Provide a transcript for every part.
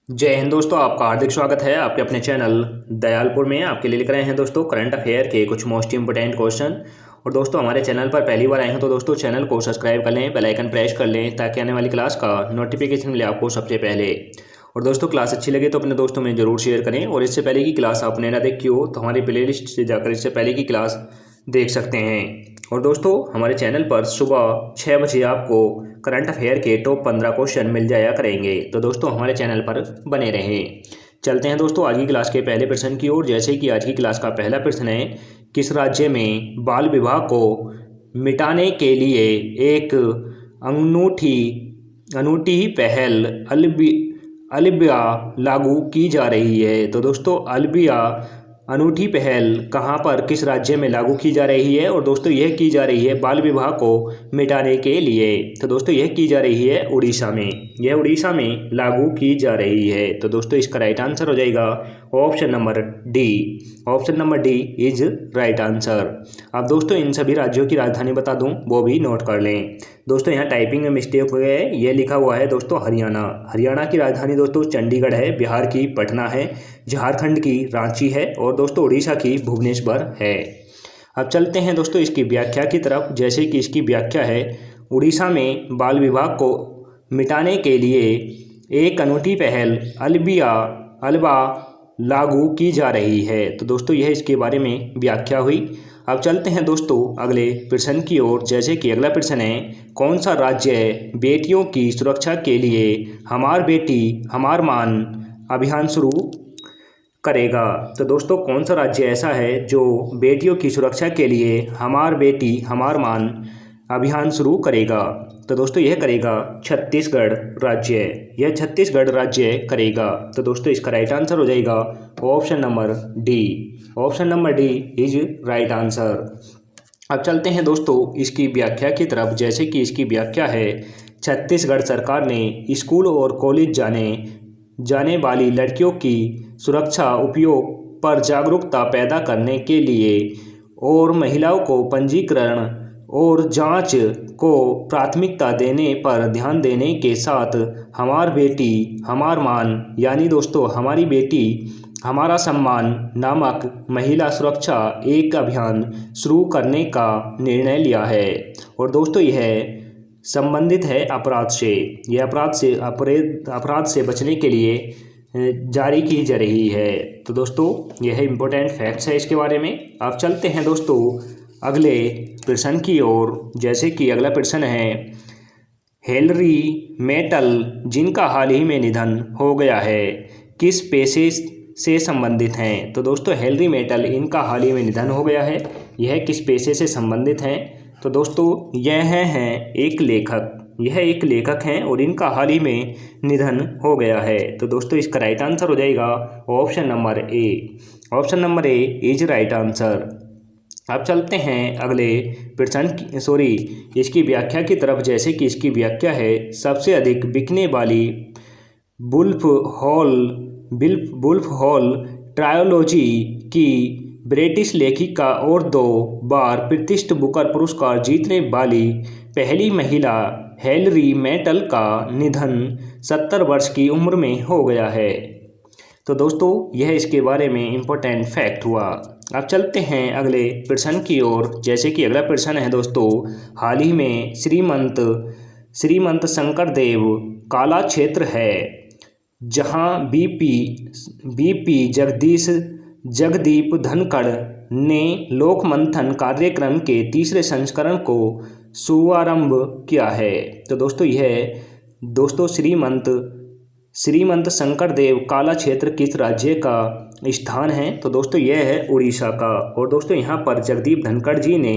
जय हिंद दोस्तों, आपका हार्दिक स्वागत है आपके अपने चैनल दयालपुर में। आपके लिए लिख रहे हैं दोस्तों करंट अफेयर के कुछ मोस्ट इंपोर्टेंट क्वेश्चन। और दोस्तों हमारे चैनल पर पहली बार आए हैं तो दोस्तों चैनल को सब्सक्राइब कर लें, बेल आइकन प्रेस कर लें ताकि आने वाली क्लास का नोटिफिकेशन मिले आपको सबसे पहले। और दोस्तों क्लास अच्छी लगे तो अपने दोस्तों में ज़रूर शेयर करें। और इससे पहले की क्लास आपने ना देखी हो तो हमारी प्लेलिस्ट से जाकर इससे पहले की क्लास देख सकते हैं। और दोस्तों हमारे चैनल पर सुबह 6 बजे आपको करंट अफेयर के टॉप 15 क्वेश्चन मिल जाया करेंगे, तो दोस्तों हमारे चैनल पर बने रहें। चलते हैं दोस्तों आज की क्लास के पहले प्रश्न की ओर। जैसे कि आज की क्लास का पहला प्रश्न है, किस राज्य में बाल विवाह को मिटाने के लिए एक अनूठी अनूठी पहल अल्बिया लागू की जा रही है? तो दोस्तों अल्बिया अनूठी पहल कहाँ पर किस राज्य में लागू की जा रही है? और दोस्तों यह की जा रही है बाल विवाह को मिटाने के लिए। तो दोस्तों यह की जा रही है उड़ीसा में, यह उड़ीसा में लागू की जा रही है। तो दोस्तों इसका राइट आंसर हो जाएगा option number D. Option number D is right answer. अब दोस्तों इन सभी राज्यों की राजधानी बता दूं, वो भी नोट कर लें। दोस्तों यहाँ टाइपिंग में मिस्टेक हो गया है, ये लिखा हुआ है दोस्तों हरियाणा। हरियाणा की राजधानी दोस्तों चंडीगढ़ है, बिहार की पटना है, झारखंड की रांची है और दोस्तों उड़ीसा की भुवनेश्वर है। अब चलते हैं दोस्तों इसकी व्याख्या की तरफ। जैसे कि इसकी व्याख्या है, उड़ीसा में बाल विवाह को मिटाने के लिए एक अनूठी पहल अल्बा लागू की जा रही है। तो दोस्तों यह इसके बारे में व्याख्या हुई। अब चलते हैं दोस्तों अगले प्रश्न की ओर। जैसे कि अगला प्रश्न है, कौन सा राज्य बेटियों की सुरक्षा के लिए हमार बेटी हमार मान अभियान शुरू करेगा? तो दोस्तों कौन सा राज्य ऐसा है जो बेटियों की सुरक्षा के लिए हमार बेटी हमार मान अभियान शुरू करेगा? तो दोस्तों यह करेगा छत्तीसगढ़ राज्य, यह छत्तीसगढ़ राज्य करेगा। तो दोस्तों इसका राइट आंसर हो जाएगा option number D. Option number D is right answer. अब चलते हैं दोस्तों इसकी व्याख्या की तरफ। जैसे कि इसकी व्याख्या है, छत्तीसगढ़ सरकार ने स्कूल और कॉलेज जाने वाली लड़कियों की सुरक्षा उपयोग पर जागरूकता पैदा करने के लिए और महिलाओं को पंजीकरण और जांच को प्राथमिकता देने पर ध्यान देने के साथ हमार बेटी हमार मान यानी दोस्तों हमारी बेटी हमारा सम्मान नामक महिला सुरक्षा एक अभियान शुरू करने का निर्णय लिया है। और दोस्तों यह संबंधित है अपराध से, यह अपराध से बचने के लिए जारी की जा रही है। तो दोस्तों यह इम्पोर्टेंट फैक्ट्स है इसके बारे में। अब चलते हैं दोस्तों अगले प्रश्न की ओर। जैसे कि अगला प्रश्न है, हिलरी मेटल जिनका हाल ही में निधन हो गया है किस पेशे से संबंधित हैं? तो दोस्तों हिलरी मेटल इनका हाल ही में निधन हो गया है, यह किस पेशे से संबंधित हैं? तो दोस्तों यह हैं एक लेखक, यह एक लेखक हैं और इनका हाल ही में निधन हो गया है। तो दोस्तों इसका राइट आंसर हो जाएगा option number A. Option number A is right answer. अब चलते हैं अगले प्रश्न इसकी व्याख्या की तरफ। जैसे कि इसकी व्याख्या है, सबसे अधिक बिकने वाली वुल्फ हॉल ट्रायोलॉजी की ब्रिटिश लेखिका और 2 बार प्रतिष्ठित बुकर पुरस्कार जीतने वाली पहली महिला हिलरी मेटल का निधन 70 वर्ष की उम्र में हो गया है। तो दोस्तों यह इसके बारे में इम्पोर्टेंट फैक्ट हुआ। अब चलते हैं अगले प्रश्न की ओर। जैसे कि अगला प्रश्न है दोस्तों, हाल ही में श्रीमंत शंकरदेव कला क्षेत्र है जहां बीपी जगदीप धनखड़ ने लोक मंथन कार्यक्रम के तीसरे संस्करण को शुभारंभ किया है। तो दोस्तों यह श्रीमंत शंकरदेव कला क्षेत्र किस राज्य का स्थान है? तो दोस्तों यह है उड़ीसा का। और दोस्तों यहाँ पर जगदीप धनखड़ जी ने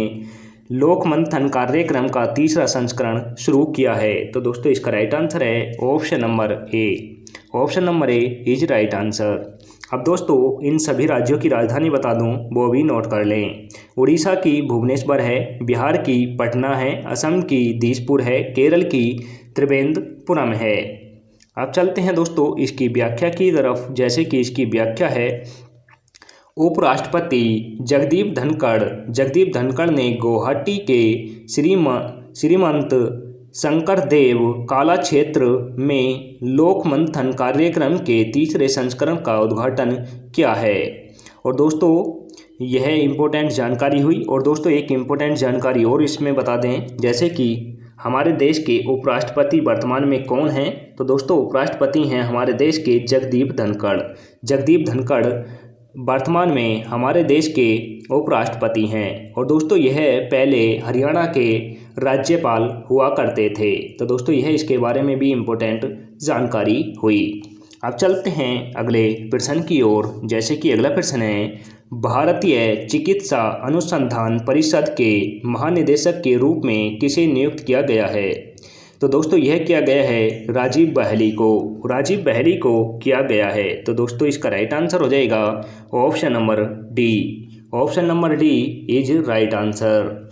लोक मंथन कार्यक्रम का तीसरा संस्करण शुरू किया है। तो दोस्तों इसका राइट आंसर है option number A. Option number A is right answer. अब दोस्तों इन सभी राज्यों की राजधानी बता दूं, वो भी नोट कर लें। उड़ीसा की भुवनेश्वर है, बिहार की पटना है, असम की दिसपुर है, केरल की त्रिवेंद्रपुरम है। अब चलते हैं दोस्तों इसकी व्याख्या की तरफ। जैसे कि इसकी व्याख्या है, उपराष्ट्रपति जगदीप धनखड़ ने गुवाहाटी के श्रीमंत शंकरदेव कलाक्षेत्र में लोक मंथन कार्यक्रम के तीसरे संस्करण का उद्घाटन क्या है। और दोस्तों यह इम्पोर्टेंट जानकारी हुई। और दोस्तों एक इम्पोर्टेंट जानकारी और इसमें बता दें, जैसे कि हमारे देश के उपराष्ट्रपति वर्तमान में कौन हैं। तो दोस्तों उपराष्ट्रपति हैं हमारे देश के जगदीप धनखड़। जगदीप धनखड़ वर्तमान में हमारे देश के उपराष्ट्रपति हैं। और दोस्तों यह पहले हरियाणा के राज्यपाल हुआ करते थे। तो दोस्तों यह इसके बारे में भी इम्पोर्टेंट जानकारी हुई। अब चलते हैं अगले प्रश्न की ओर, जैसे कि अगला प्रश्न है, भारतीय चिकित्सा अनुसंधान परिषद के महानिदेशक के रूप में किसे नियुक्त किया गया है। तो दोस्तों यह किया गया है राजीव बहली को। राजीव बहली को किया गया है। तो दोस्तों इसका राइट आंसर हो जाएगा option number D. Option number D is right answer.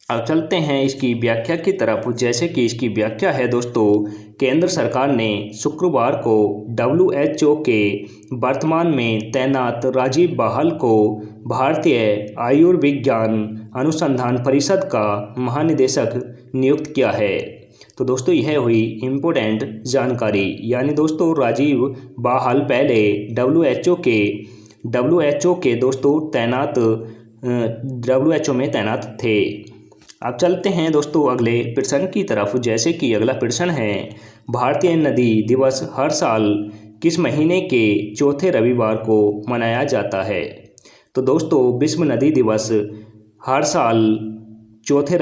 अब चलते हैं इसकी व्याख्या की तरफ, जैसे कि इसकी व्याख्या है दोस्तों, केंद्र सरकार ने शुक्रवार को WHO के वर्तमान में तैनात राजीव बहल को भारतीय आयुर्विज्ञान अनुसंधान परिषद का महानिदेशक नियुक्त किया है। तो दोस्तों यह हुई इम्पोर्टेंट जानकारी। यानी दोस्तों राजीव बहल पहले WHO के दोस्तों तैनात WHO में तैनात थे। अब चलते हैं दोस्तों अगले प्रश्न की तरफ, जैसे कि अगला प्रश्न है, भारतीय नदी दिवस हर साल किस महीने के चौथे रविवार को मनाया जाता है। तो दोस्तों विश्व नदी दिवस हर साल चौथे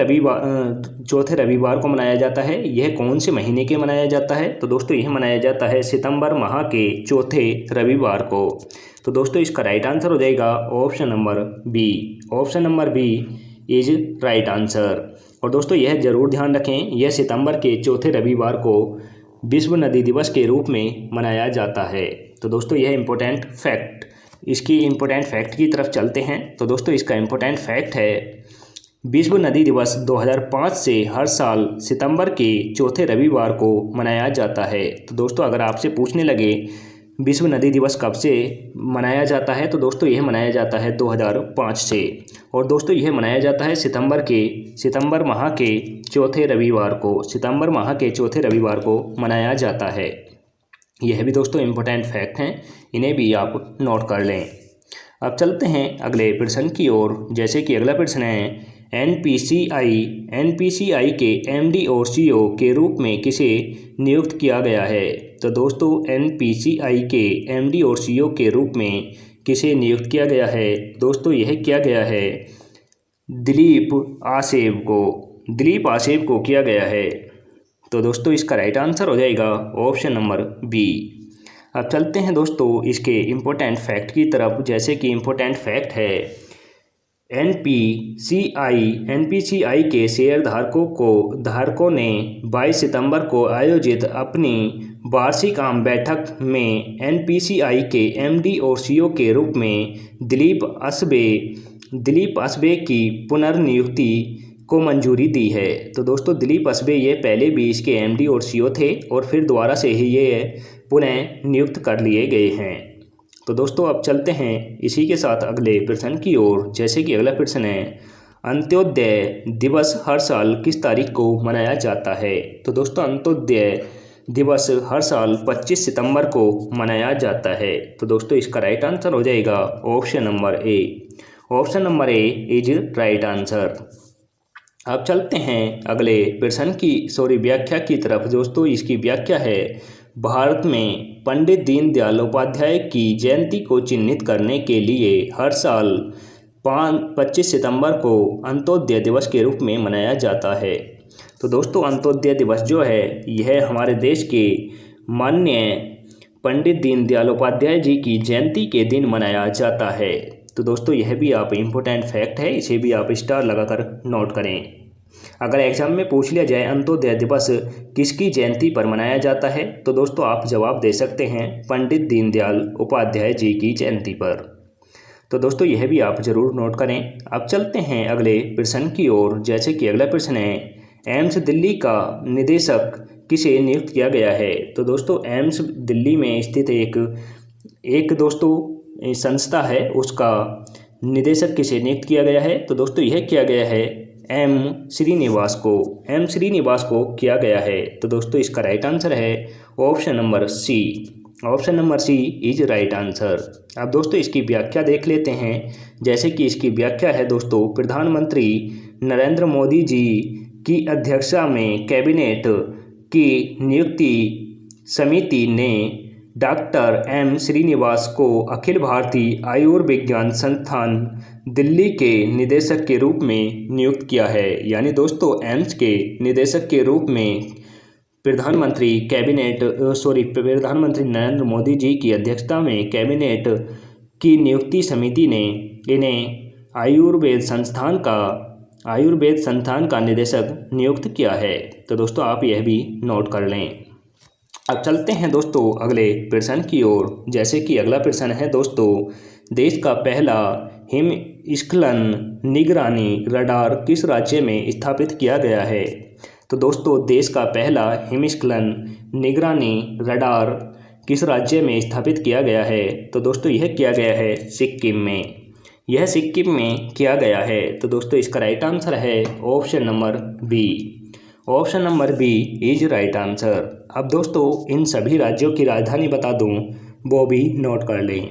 रविवार को मनाया जाता है। यह कौन से महीने के मनाया जाता है। तो दोस्तों यह मनाया जाता है सितंबर माह के चौथे रविवार को। तो दोस्तों इसका राइट आंसर हो जाएगा option number B. Option number B is right answer. और दोस्तों यह जरूर ध्यान रखें, यह सितंबर के चौथे रविवार को विश्व नदी दिवस के रूप में मनाया जाता है। तो दोस्तों यह इम्पोर्टेंट फैक्ट, इसकी इम्पोर्टेंट फैक्ट की तरफ चलते हैं। तो दोस्तों इसका इम्पोर्टेंट फैक्ट है, विश्व नदी दिवस 2005 से हर साल सितंबर के चौथे रविवार को मनाया जाता है। तो दोस्तों अगर आपसे पूछने लगे विश्व नदी दिवस कब से मनाया जाता है, तो दोस्तों यह मनाया जाता है 2005 से। और दोस्तों यह मनाया जाता है सितंबर माह के चौथे रविवार को। सितंबर माह के चौथे रविवार को मनाया जाता है। यह भी दोस्तों इम्पोर्टेंट फैक्ट हैं, इन्हें भी आप नोट कर लें। अब चलते हैं अगले प्रश्न की ओर, जैसे कि अगला प्रश्न है, एनपीसीआई के MD और CEO के रूप में किसे नियुक्त किया गया है। तो दोस्तों एनपीसीआई के MD और CEO के रूप में किसे नियुक्त किया गया है। दोस्तों यह किया गया है दिलीप आसेव को किया गया है। तो दोस्तों इसका राइट आंसर हो जाएगा ऑप्शन नंबर बी। अब चलते हैं दोस्तों इसके इम्पोर्टेंट फैक्ट की तरफ, जैसे कि इम्पोर्टेंट फैक्ट है, एनपीसीआई के शेयर धारकों ने 22 सितंबर को आयोजित अपनी वार्षिक आम बैठक में एनपीसीआई के MD और CEO के रूप में दिलीप असबे की पुनर्नियुक्ति को मंजूरी दी है। तो दोस्तों दिलीप असबे ये पहले भी इसके MD और CEO थे और फिर दोबारा से ही ये पुनः नियुक्त कर लिए गए हैं। तो दोस्तों अब चलते हैं इसी के साथ अगले प्रश्न की ओर, जैसे कि अगला प्रश्न है, अंत्योदय दिवस हर साल किस तारीख को मनाया जाता है। तो दोस्तों अंत्योदय दिवस हर साल 25 सितंबर को मनाया जाता है। तो दोस्तों इसका राइट आंसर हो जाएगा option number A. Option number A is right answer. अब चलते हैं अगले प्रश्न की व्याख्या की तरफ। दोस्तों इसकी व्याख्या है, भारत में पंडित दीनदयाल उपाध्याय की जयंती को चिन्हित करने के लिए हर साल 25 सितंबर को अंत्योदय दिवस के रूप में मनाया जाता है। तो दोस्तों अंत्योदय दिवस जो है यह हमारे देश के माननीय पंडित दीनदयाल उपाध्याय जी की जयंती के दिन मनाया जाता है। तो दोस्तों यह भी आप इम्पोर्टेंट फैक्ट है, इसे भी आप स्टार लगाकर नोट करें। अगर एग्जाम में पूछ लिया जाए अंत्योदय दिवस किसकी जयंती पर मनाया जाता है, तो दोस्तों आप जवाब दे सकते हैं पंडित दीनदयाल उपाध्याय जी की जयंती पर। तो दोस्तों यह भी आप जरूर नोट करें। अब चलते हैं अगले प्रश्न की ओर, जैसे कि अगला प्रश्न है, एम्स दिल्ली का निदेशक किसे नियुक्त किया गया है। तो दोस्तों एम्स दिल्ली में स्थित एक दोस्तों संस्था है, उसका निदेशक किसे नियुक्त किया गया है। तो दोस्तों यह किया गया है एम श्रीनिवास को किया गया है। तो दोस्तों इसका राइट आंसर है option number C. Option number C is right answer. अब दोस्तों इसकी व्याख्या देख लेते हैं। जैसे कि इसकी व्याख्या है दोस्तों, प्रधानमंत्री नरेंद्र मोदी जी की अध्यक्षता में कैबिनेट की नियुक्ति समिति ने डॉक्टर एम श्रीनिवास को अखिल भारतीय आयुर्विज्ञान संस्थान दिल्ली के निदेशक के रूप में नियुक्त किया है। यानी दोस्तों एम्स के निदेशक के रूप में प्रधानमंत्री नरेंद्र मोदी जी की अध्यक्षता में कैबिनेट की नियुक्ति समिति ने इन्हें आयुर्वेद संस्थान का निदेशक नियुक्त किया है। तो दोस्तों आप यह भी नोट कर लें। अब चलते हैं दोस्तों अगले प्रश्न की ओर। जैसे कि अगला प्रश्न है दोस्तों, देश का पहला हिमस्खलन निगरानी रडार किस राज्य में स्थापित किया गया है? तो दोस्तों देश का पहला हिमस्खलन निगरानी रडार किस राज्य में स्थापित किया गया है? तो दोस्तों यह किया गया है सिक्किम में। यह सिक्किम में किया गया है। तो दोस्तों इसका राइट आंसर है option number B. Option number B is right answer. अब दोस्तों इन सभी राज्यों की राजधानी बता दूं, वो भी नोट कर लें।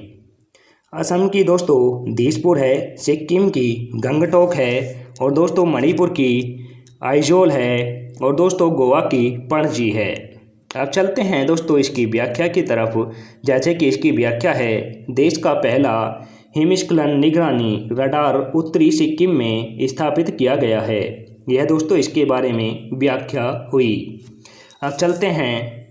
असम की दोस्तों दिसपुर है, सिक्किम की गंगटोक है, और दोस्तों मणिपुर की आइजोल है, और दोस्तों गोवा की पणजी है। अब चलते हैं दोस्तों इसकी व्याख्या की तरफ। जैसे कि इसकी व्याख्या है, देश का पहला हिमस्खलन निगरानी रडार उत्तरी सिक्किम में स्थापित किया गया है। यह दोस्तों इसके बारे में व्याख्या हुई। अब चलते हैं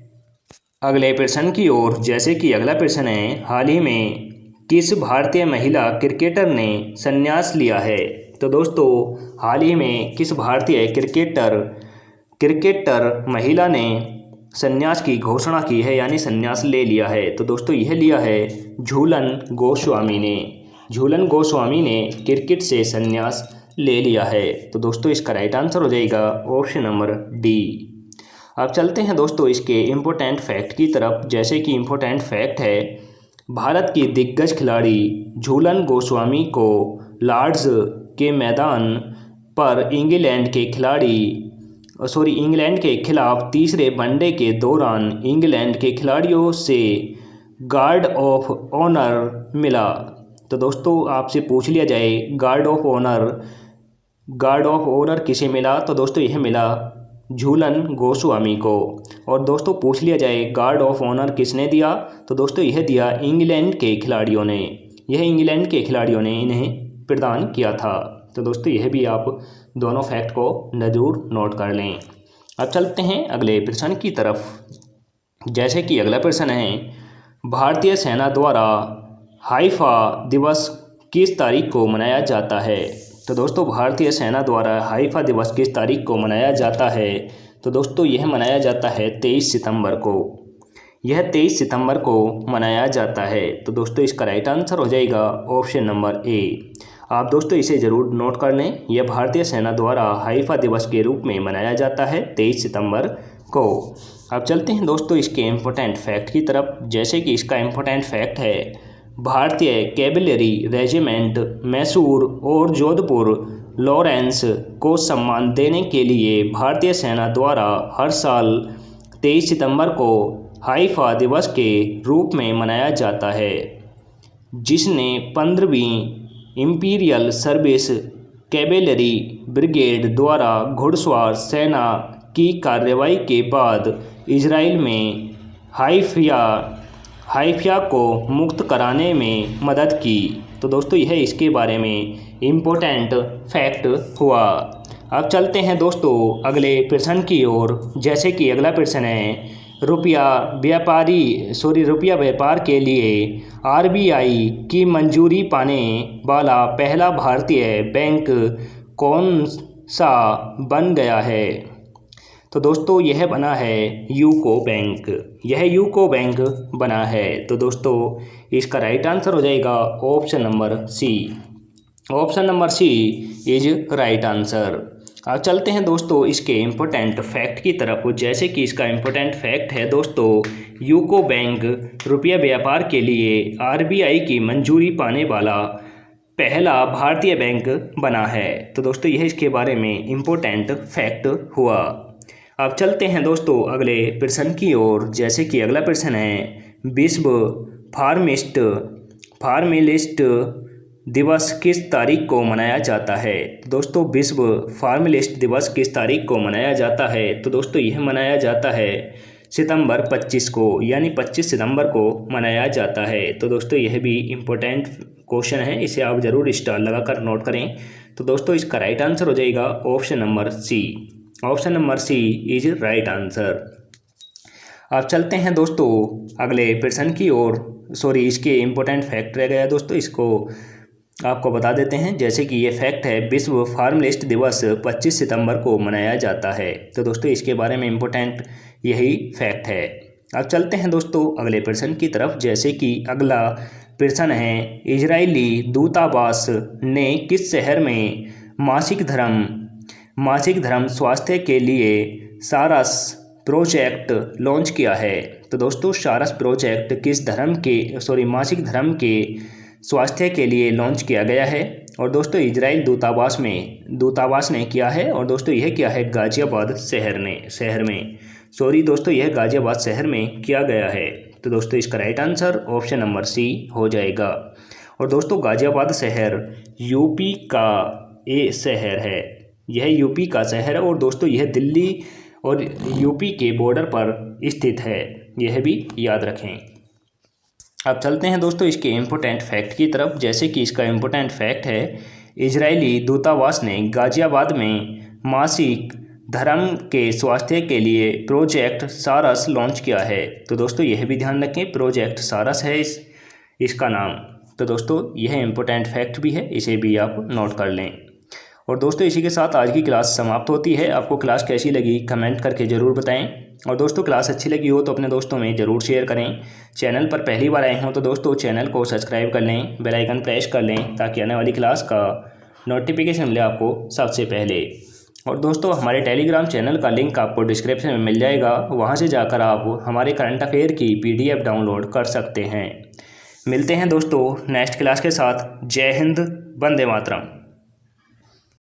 अगले प्रश्न की ओर। जैसे कि अगला प्रश्न है, हाल ही में किस भारतीय महिला क्रिकेटर ने संन्यास लिया है? तो दोस्तों हाल ही में किस भारतीय क्रिकेटर महिला ने संन्यास की घोषणा की है, यानी संन्यास ले लिया है? तो दोस्तों यह लिया है झूलन गोस्वामी ने। झूलन गोस्वामी ने क्रिकेट से संन्यास ले लिया है। तो दोस्तों इसका राइट आंसर हो जाएगा ऑप्शन नंबर डी। अब चलते हैं दोस्तों इसके इम्पोर्टेंट फैक्ट की तरफ। जैसे कि इम्पोर्टेंट फैक्ट है, भारत की दिग्गज खिलाड़ी झूलन गोस्वामी को लॉर्ड्स के मैदान पर इंग्लैंड के खिलाफ तीसरे वनडे के दौरान इंग्लैंड के खिलाड़ियों से गार्ड ऑफ ऑनर मिला। तो दोस्तों आपसे पूछ लिया जाए गार्ड ऑफ ऑनर किसे मिला? तो दोस्तों यह मिला झूलन गोस्वामी को। और दोस्तों पूछ लिया जाए गार्ड ऑफ ऑनर किसने दिया? तो दोस्तों यह दिया इंग्लैंड के खिलाड़ियों ने। यह इंग्लैंड के खिलाड़ियों ने इन्हें प्रदान किया था। तो दोस्तों यह भी आप दोनों फैक्ट को जरूर नोट कर लें। अब चलते हैं अगले प्रश्न की तरफ। जैसे कि अगला प्रश्न है, भारतीय सेना द्वारा हाइफा दिवस किस तारीख को मनाया जाता है? तो दोस्तों भारतीय सेना द्वारा हाइफा दिवस किस तारीख को मनाया जाता है? तो दोस्तों यह मनाया जाता है 23 सितंबर को। यह 23 सितंबर को मनाया जाता है। तो दोस्तों इसका राइट आंसर हो जाएगा ऑप्शन नंबर ए। आप दोस्तों इसे ज़रूर नोट कर लें। यह भारतीय सेना द्वारा हाइफा दिवस के रूप में मनाया जाता है 23 सितंबर को। अब चलते हैं दोस्तों इसके इम्पोर्टेंट फैक्ट की तरफ। जैसे कि इसका इम्पोर्टेंट फैक्ट है, भारतीय कैवेलरी रेजिमेंट मैसूर और जोधपुर लॉरेंस को सम्मान देने के लिए भारतीय सेना द्वारा हर साल 23 सितंबर को हाइफा दिवस के रूप में मनाया जाता है, जिसने 15वीं इंपीरियल सर्विस कैवेलरी ब्रिगेड द्वारा घुड़सवार सेना की कार्रवाई के बाद इजराइल में हाइफा को मुक्त कराने में मदद की। तो दोस्तों यह इसके बारे में इम्पोर्टेंट फैक्ट हुआ। अब चलते हैं दोस्तों अगले प्रश्न की ओर। जैसे कि अगला प्रश्न है, रुपया व्यापार के लिए आरबीआई की मंजूरी पाने वाला पहला भारतीय बैंक कौन सा बन गया है? तो दोस्तों यह बना है यूको बैंक। यह यूको बैंक बना है। तो दोस्तों इसका राइट आंसर हो जाएगा option number C. Option number C is right answer. अब चलते हैं दोस्तों इसके इम्पोर्टेंट फैक्ट की तरफ। जैसे कि इसका इम्पोर्टेंट फैक्ट है दोस्तों, यूको बैंक रुपया व्यापार के लिए आरबीआई की मंजूरी पाने वाला पहला भारतीय बैंक बना है? तो दोस्तों यह इसके बारे में इम्पोर्टेंट फैक्ट हुआ। अब चलते हैं दोस्तों अगले प्रश्न की ओर। जैसे कि अगला प्रश्न है, विश्व फार्मालिस्ट दिवस किस तारीख को मनाया जाता है? तो दोस्तों विश्व फार्मालिस्ट दिवस किस तारीख को मनाया जाता है? तो दोस्तों यह मनाया जाता है सितंबर 25 को, यानी 25 सितंबर को मनाया जाता है। तो दोस्तों यह भी इम्पोर्टेंट क्वेश्चन है, इसे आप ज़रूर स्टार लगाकर नोट करें। तो दोस्तों इसका राइट आंसर हो जाएगा option number C. Option number C is right answer. अब चलते हैं दोस्तों अगले प्रश्न की ओर। इसके इम्पोर्टेंट फैक्ट रह गया दोस्तों, इसको आपको बता देते हैं। जैसे कि ये फैक्ट है, विश्व फार्मालिस्ट दिवस 25 सितंबर को मनाया जाता है। तो दोस्तों इसके बारे में इम्पोर्टेंट यही फैक्ट है। अब चलते हैं दोस्तों अगले प्रश्न की तरफ। जैसे कि अगला प्रश्न है, इजरायली दूतावास ने किस शहर में मासिक धर्म स्वास्थ्य के लिए सारस प्रोजेक्ट लॉन्च किया है? तो दोस्तों सारस प्रोजेक्ट किस मासिक धर्म के स्वास्थ्य के लिए लॉन्च किया गया है? और दोस्तों इजराइल दूतावास ने किया है। और दोस्तों यह क्या है, गाजियाबाद शहर में किया गया है। तो दोस्तों इसका right answer option number C हो जाएगा। और दोस्तों गाजियाबाद शहर यूपी का शहर है, यह यूपी का शहर है। और दोस्तों यह दिल्ली और यूपी के बॉर्डर पर स्थित है, यह भी याद रखें। अब चलते हैं दोस्तों इसके इम्पोर्टेंट फैक्ट की तरफ। जैसे कि इसका इम्पोर्टेंट फैक्ट है, इजरायली दूतावास ने गाजियाबाद में मासिक धर्म के स्वास्थ्य के लिए प्रोजेक्ट सारस लॉन्च किया है। तो दोस्तों यह भी ध्यान रखें, प्रोजेक्ट सारस है इसका नाम। तो दोस्तों यह इम्पोर्टेंट फैक्ट भी है, इसे भी आप नोट कर लें। और दोस्तों इसी के साथ आज की क्लास समाप्त होती है। आपको क्लास कैसी लगी कमेंट करके ज़रूर बताएं। और दोस्तों क्लास अच्छी लगी हो तो अपने दोस्तों में ज़रूर शेयर करें। चैनल पर पहली बार आए हों तो दोस्तों चैनल को सब्सक्राइब कर लें, बेल आइकन प्रेस कर लें, ताकि आने वाली क्लास का नोटिफिकेशन मिले आपको सबसे पहले। और दोस्तों हमारे टेलीग्राम चैनल का लिंक आपको डिस्क्रिप्शन में मिल जाएगा, वहाँ से जाकर आप हमारे करंट अफेयर की PDF डाउनलोड कर सकते हैं। मिलते हैं दोस्तों नेक्स्ट क्लास के साथ। जय हिंद, वंदे मातरम।